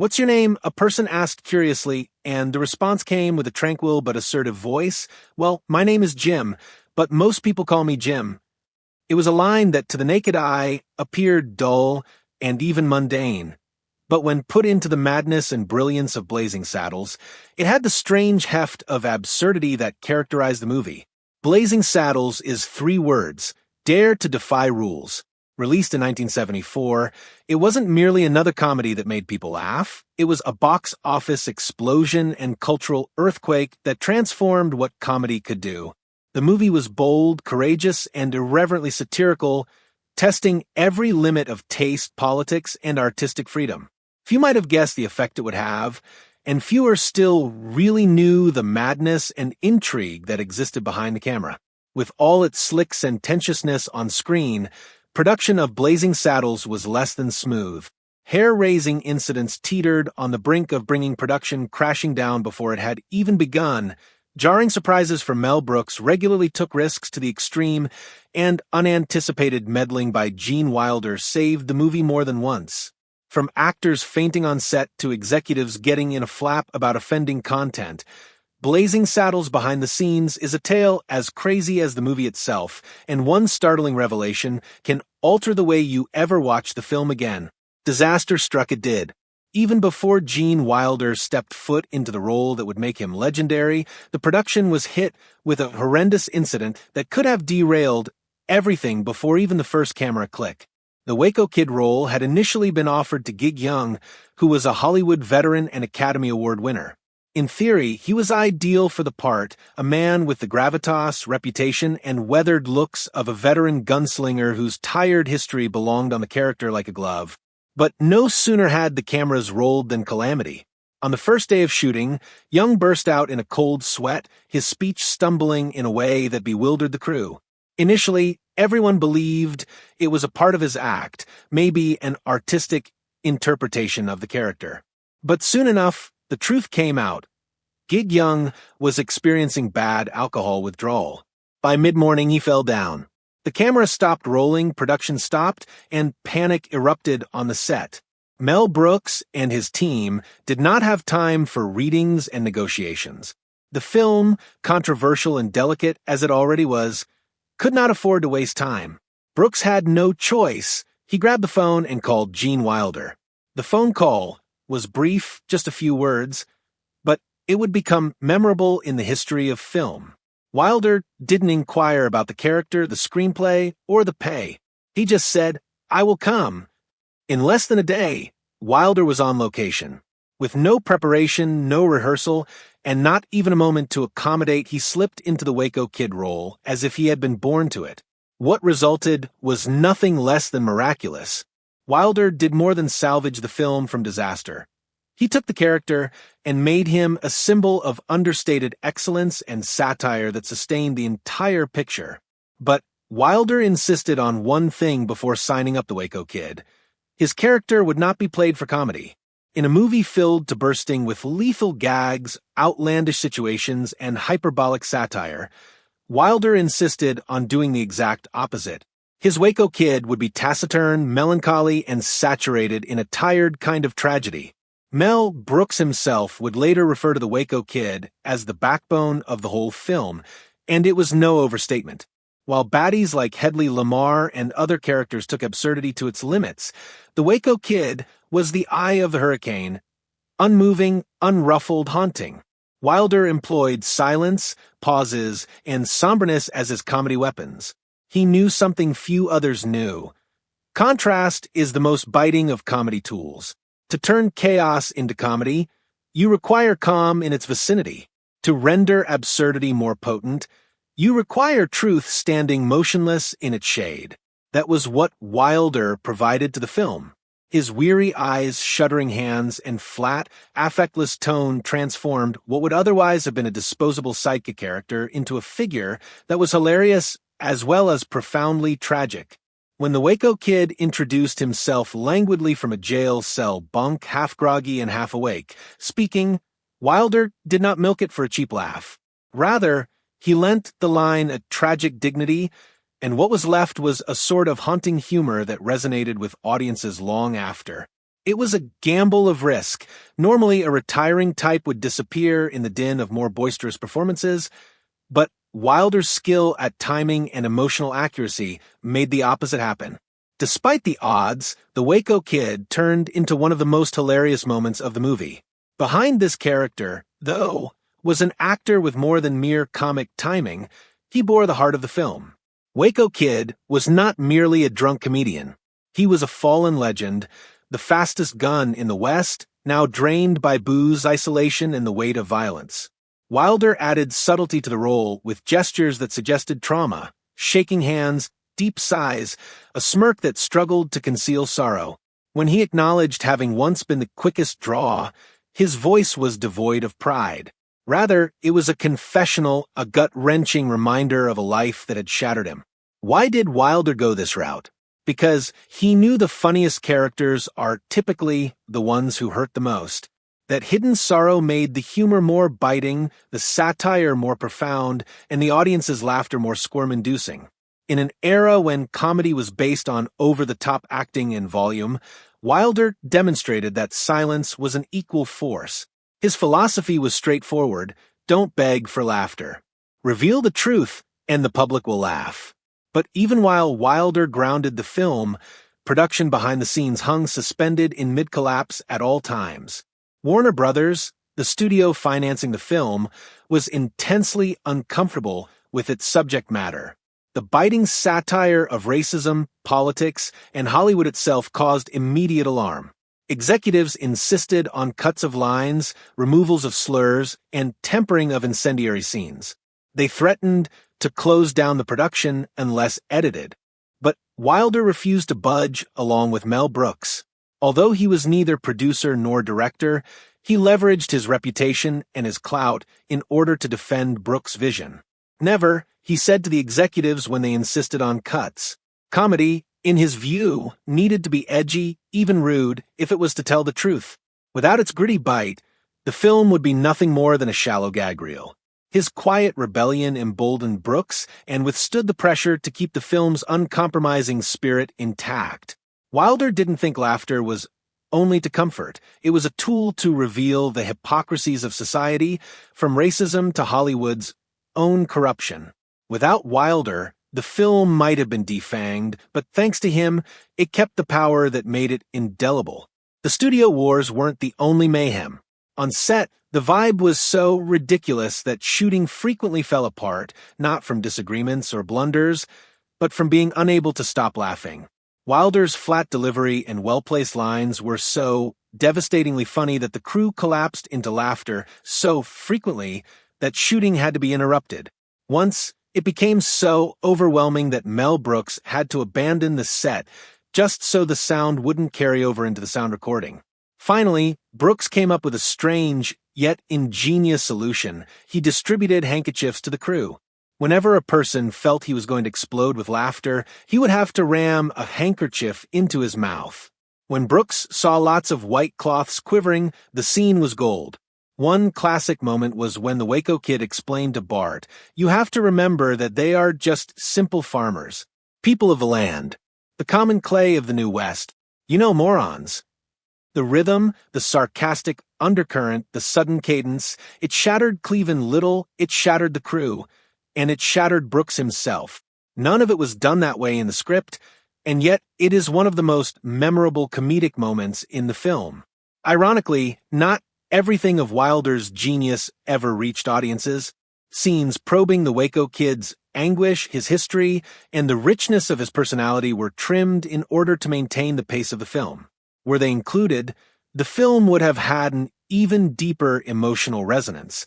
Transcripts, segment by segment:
"What's your name?" a person asked curiously, and the response came with a tranquil but assertive voice. "Well, my name is Jim, but most people call me Jim." It was a line that to the naked eye appeared dull and even mundane. But when put into the madness and brilliance of Blazing Saddles, it had the strange heft of absurdity that characterized the movie. Blazing Saddles is 3 words: dare to defy rules. Released in 1974, it wasn't merely another comedy that made people laugh. It was a box office explosion and cultural earthquake that transformed what comedy could do. The movie was bold, courageous, and irreverently satirical, testing every limit of taste, politics, and artistic freedom. Few might have guessed the effect it would have, and fewer still really knew the madness and intrigue that existed behind the camera. With all its slick sententiousness on screen, production of Blazing Saddles was less than smooth. Hair-raising incidents teetered on the brink of bringing production crashing down before it had even begun. Jarring surprises from Mel Brooks regularly took risks to the extreme, and unanticipated meddling by Gene Wilder saved the movie more than once. From actors fainting on set to executives getting in a flap about offending content, Blazing Saddles behind the scenes is a tale as crazy as the movie itself, and one startling revelation can alter the way you ever watch the film again. Disaster struck it did. Even before Gene Wilder stepped foot into the role that would make him legendary, the production was hit with a horrendous incident that could have derailed everything before even the first camera click. The Waco Kid role had initially been offered to Gig Young, who was a Hollywood veteran and Academy Award winner. In theory, he was ideal for the part, a man with the gravitas, reputation, and weathered looks of a veteran gunslinger whose tired history belonged on the character like a glove. But no sooner had the cameras rolled than calamity. On the first day of shooting, Young burst out in a cold sweat, his speech stumbling in a way that bewildered the crew. Initially, everyone believed it was a part of his act, maybe an artistic interpretation of the character. But soon enough, the truth came out. Gig Young was experiencing bad alcohol withdrawal. By mid-morning, he fell down. The camera stopped rolling, production stopped, and panic erupted on the set. Mel Brooks and his team did not have time for readings and negotiations. The film, controversial and delicate as it already was, could not afford to waste time. Brooks had no choice. He grabbed the phone and called Gene Wilder. The phone call was brief, just a few words, but it would become memorable in the history of film. Wilder didn't inquire about the character, the screenplay, or the pay. He just said, "I will come." In less than a day, Wilder was on location. With no preparation, no rehearsal, and not even a moment to accommodate, he slipped into the Waco Kid role as if he had been born to it. What resulted was nothing less than miraculous. Wilder did more than salvage the film from disaster. He took the character and made him a symbol of understated excellence and satire that sustained the entire picture. But Wilder insisted on one thing before signing up the Waco Kid. His character would not be played for comedy. In a movie filled to bursting with lethal gags, outlandish situations, and hyperbolic satire, Wilder insisted on doing the exact opposite. His Waco Kid would be taciturn, melancholy, and saturated in a tired kind of tragedy. Mel Brooks himself would later refer to the Waco Kid as the backbone of the whole film, and it was no overstatement. While baddies like Hedley Lamar and other characters took absurdity to its limits, the Waco Kid was the eye of the hurricane, unmoving, unruffled, haunting. Wilder employed silence, pauses, and somberness as his comedy weapons. He knew something few others knew. Contrast is the most biting of comedy tools. To turn chaos into comedy, you require calm in its vicinity. To render absurdity more potent, you require truth standing motionless in its shade. That was what Wilder provided to the film. His weary eyes, shuddering hands, and flat, affectless tone transformed what would otherwise have been a disposable sidekick character into a figure that was hilarious as well as profoundly tragic. When the Waco Kid introduced himself languidly from a jail cell bunk, half groggy and half awake, speaking, Wilder did not milk it for a cheap laugh. Rather, he lent the line a tragic dignity, and what was left was a sort of haunting humor that resonated with audiences long after. It was a gamble of risk. Normally, a retiring type would disappear in the din of more boisterous performances, but Wilder's skill at timing and emotional accuracy made the opposite happen. Despite the odds, the Waco Kid turned into one of the most hilarious moments of the movie. Behind this character, though, was an actor with more than mere comic timing. He bore the heart of the film. Waco Kid was not merely a drunk comedian. He was a fallen legend, the fastest gun in the West, now drained by booze, isolation, and the weight of violence. Wilder added subtlety to the role with gestures that suggested trauma, shaking hands, deep sighs, a smirk that struggled to conceal sorrow. When he acknowledged having once been the quickest draw, his voice was devoid of pride. Rather, it was a confessional, a gut-wrenching reminder of a life that had shattered him. Why did Wilder go this route? Because he knew the funniest characters are typically the ones who hurt the most. That hidden sorrow made the humor more biting, the satire more profound, and the audience's laughter more squirm-inducing. In an era when comedy was based on over-the-top acting and volume, Wilder demonstrated that silence was an equal force. His philosophy was straightforward: don't beg for laughter. Reveal the truth, and the public will laugh. But even while Wilder grounded the film, production behind the scenes hung suspended in mid-collapse at all times. Warner Brothers, the studio financing the film, was intensely uncomfortable with its subject matter. The biting satire of racism, politics, and Hollywood itself caused immediate alarm. Executives insisted on cuts of lines, removals of slurs, and tempering of incendiary scenes. They threatened to close down the production unless edited. But Wilder refused to budge, along with Mel Brooks. Although he was neither producer nor director, he leveraged his reputation and his clout in order to defend Brooks' vision. Never, he said to the executives when they insisted on cuts. Comedy, in his view, needed to be edgy, even rude, if it was to tell the truth. Without its gritty bite, the film would be nothing more than a shallow gag reel. His quiet rebellion emboldened Brooks and withstood the pressure to keep the film's uncompromising spirit intact. Wilder didn't think laughter was only to comfort. It was a tool to reveal the hypocrisies of society, from racism to Hollywood's own corruption. Without Wilder, the film might have been defanged, but thanks to him, it kept the power that made it indelible. The studio wars weren't the only mayhem. On set, the vibe was so ridiculous that shooting frequently fell apart, not from disagreements or blunders, but from being unable to stop laughing. Wilder's flat delivery and well-placed lines were so devastatingly funny that the crew collapsed into laughter so frequently that shooting had to be interrupted. Once, it became so overwhelming that Mel Brooks had to abandon the set just so the sound wouldn't carry over into the sound recording. Finally, Brooks came up with a strange, yet ingenious solution. He distributed handkerchiefs to the crew. Whenever a person felt he was going to explode with laughter, he would have to ram a handkerchief into his mouth. When Brooks saw lots of white cloths quivering, the scene was gold. One classic moment was when the Waco Kid explained to Bart, "You have to remember that they are just simple farmers, people of the land, the common clay of the New West. You know, morons." The rhythm, the sarcastic undercurrent, the sudden cadence, it shattered Cleveland Little, it shattered the crew, and it shattered Brooks himself. None of it was done that way in the script, and yet it is one of the most memorable comedic moments in the film. Ironically, not everything of Wilder's genius ever reached audiences. Scenes probing the Waco Kid's anguish, his history, and the richness of his personality were trimmed in order to maintain the pace of the film. Were they included, the film would have had an even deeper emotional resonance,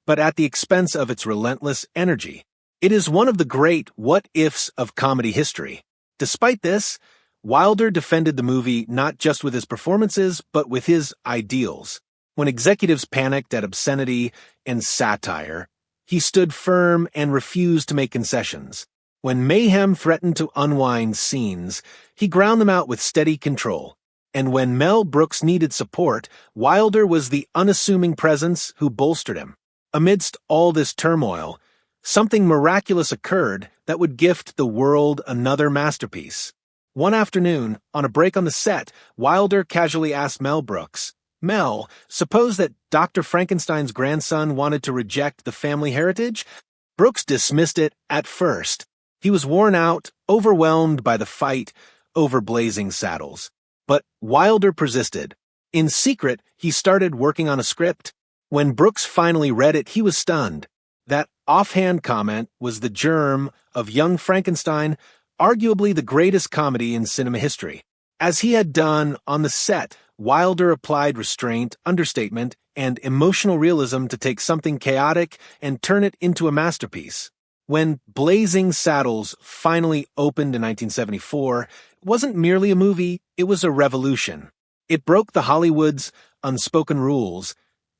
but at the expense of its relentless energy. It is one of the great what-ifs of comedy history. Despite this, Wilder defended the movie not just with his performances, but with his ideals. When executives panicked at obscenity and satire, he stood firm and refused to make concessions. When mayhem threatened to unwind scenes, he ground them out with steady control. And when Mel Brooks needed support, Wilder was the unassuming presence who bolstered him. Amidst all this turmoil, something miraculous occurred that would gift the world another masterpiece. One afternoon, on a break on the set, Wilder casually asked Mel Brooks, "Mel, suppose that Dr. Frankenstein's grandson wanted to reject the family heritage?" Brooks dismissed it at first. He was worn out, overwhelmed by the fight over Blazing Saddles. But Wilder persisted. In secret, he started working on a script. When Brooks finally read it, he was stunned. That offhand comment was the germ of Young Frankenstein, arguably the greatest comedy in cinema history. As he had done on the set, Wilder applied restraint, understatement, and emotional realism to take something chaotic and turn it into a masterpiece. When Blazing Saddles finally opened in 1974, it wasn't merely a movie, it was a revolution. It broke the Hollywood's unspoken rules,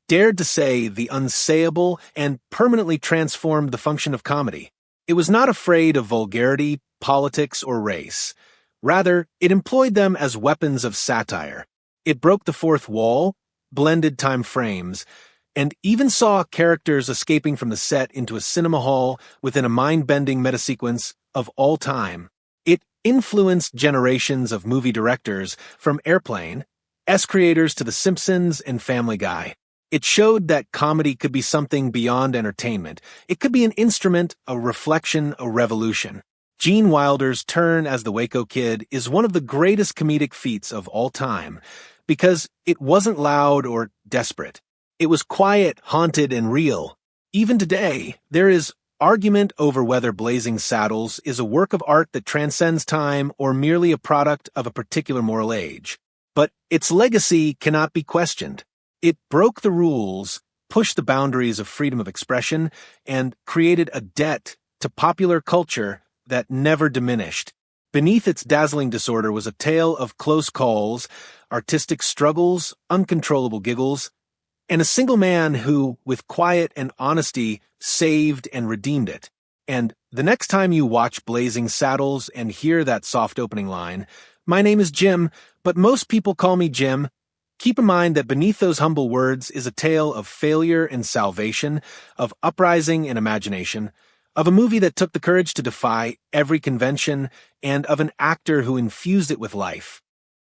dared to say the unsayable, and permanently transformed the function of comedy. It was not afraid of vulgarity, politics, or race. Rather, it employed them as weapons of satire. It broke the fourth wall, blended time frames, and even saw characters escaping from the set into a cinema hall within a mind-bending metasequence of all time. It influenced generations of movie directors, from Airplane, S-creators to The Simpsons and Family Guy. It showed that comedy could be something beyond entertainment. It could be an instrument, a reflection, a revolution. Gene Wilder's turn as the Waco Kid is one of the greatest comedic feats of all time, because it wasn't loud or desperate. It was quiet, haunted, and real. Even today, there is argument over whether Blazing Saddles is a work of art that transcends time or merely a product of a particular moral age. But its legacy cannot be questioned. It broke the rules, pushed the boundaries of freedom of expression, and created a debt to popular culture that never diminished. Beneath its dazzling disorder was a tale of close calls, artistic struggles, uncontrollable giggles, and a single man who, with quiet and honesty, saved and redeemed it. And the next time you watch Blazing Saddles and hear that soft opening line, "My name is Jim, but most people call me Jim," keep in mind that beneath those humble words is a tale of failure and salvation, of uprising and imagination, of a movie that took the courage to defy every convention, and of an actor who infused it with life.